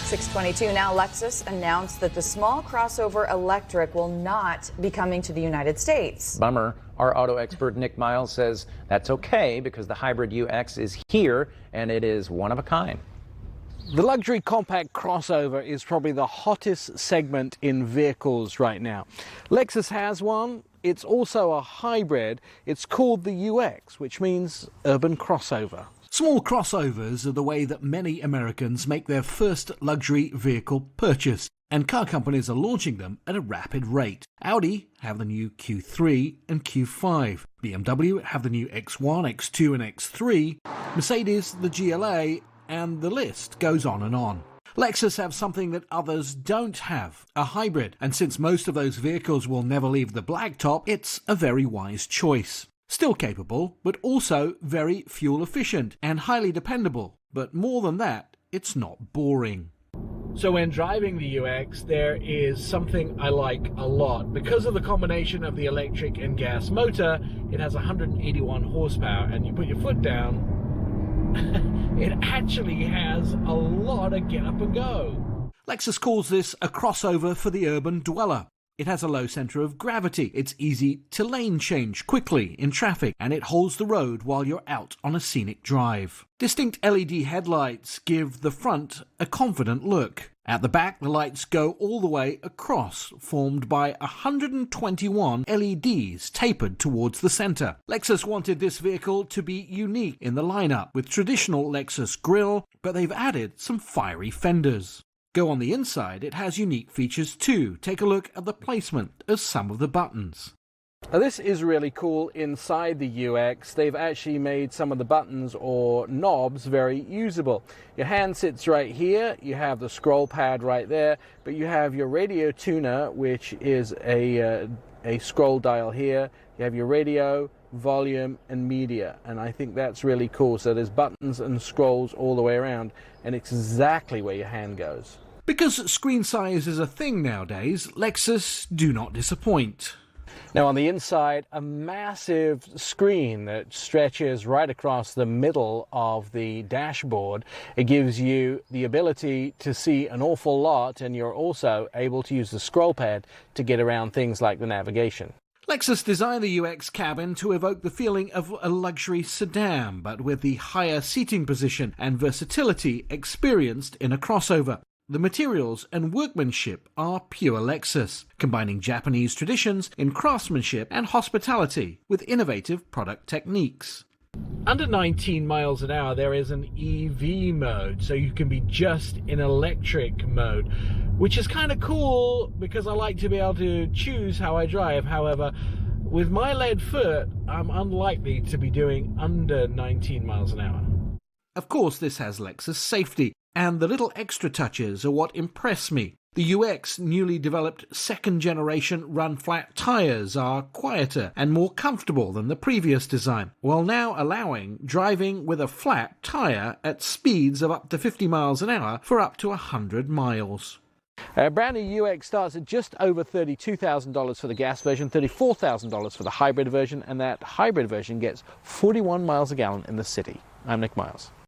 6:22 now. Lexus announced that the small crossover electric will not be coming to the United States. Bummer. Our auto expert Nick Miles says that's okay because the hybrid UX is here and it is one of a kind. The luxury compact crossover is probably the hottest segment in vehicles right now. Lexus has one. It's also a hybrid. It's called the UX, which means urban crossover. Small crossovers are the way that many Americans make their first luxury vehicle purchase, and car companies are launching them at a rapid rate. Audi have the new Q3 and Q5. BMW have the new X1, X2 and X3. Mercedes the GLA, and the list goes on and on. Lexus have something that others don't have, a hybrid, and since most of those vehicles will never leave the blacktop, it's a very wise choice. Still capable, but also very fuel efficient and highly dependable. But more than that, it's not boring. So when driving the UX, there is something I like a lot. Because of the combination of the electric and gas motor, it has 181 horsepower, and you put your foot down, it actually has a lot of get up and go. Lexus calls this a crossover for the urban dweller. It has a low centre of gravity, it's easy to lane change quickly in traffic, and it holds the road while you're out on a scenic drive. Distinct LED headlights give the front a confident look. At the back, the lights go all the way across, formed by 121 LEDs tapered towards the centre. Lexus wanted this vehicle to be unique in the lineup, with traditional Lexus grille, but they've added some fiery fenders. Go on the inside, it has unique features too. Take a look at the placement of some of the buttons. Now, this is really cool. Inside the UX, they've actually made some of the buttons or knobs very usable. Your hand sits right here, you have the scroll pad right there, but you have your radio tuner, which is a scroll dial here. You have your radio, volume and media, and I think that's really cool. So there's buttons and scrolls all the way around, and it's exactly where your hand goes. Because screen size is a thing nowadays, Lexus do not disappoint. Now on the inside, a massive screen that stretches right across the middle of the dashboard. It gives you the ability to see an awful lot, and you're also able to use the scroll pad to get around things like the navigation. Lexus designed the UX cabin to evoke the feeling of a luxury sedan, but with the higher seating position and versatility experienced in a crossover. The materials and workmanship are pure Lexus, combining Japanese traditions in craftsmanship and hospitality with innovative product techniques. Under 19 miles an hour, there is an Eevee mode, so you can be just in electric mode, which is kind of cool because I like to be able to choose how I drive. However, with my lead foot, I'm unlikely to be doing under 19 miles an hour. Of course, this has Lexus safety, and the little extra touches are what impress me. The UX newly developed second-generation run-flat tyres are quieter and more comfortable than the previous design, while now allowing driving with a flat tyre at speeds of up to 50 miles an hour for up to 100 miles. Brand new UX starts at just over $32,000 for the gas version, $34,000 for the hybrid version, and that hybrid version gets 41 miles a gallon in the city. I'm Nick Miles.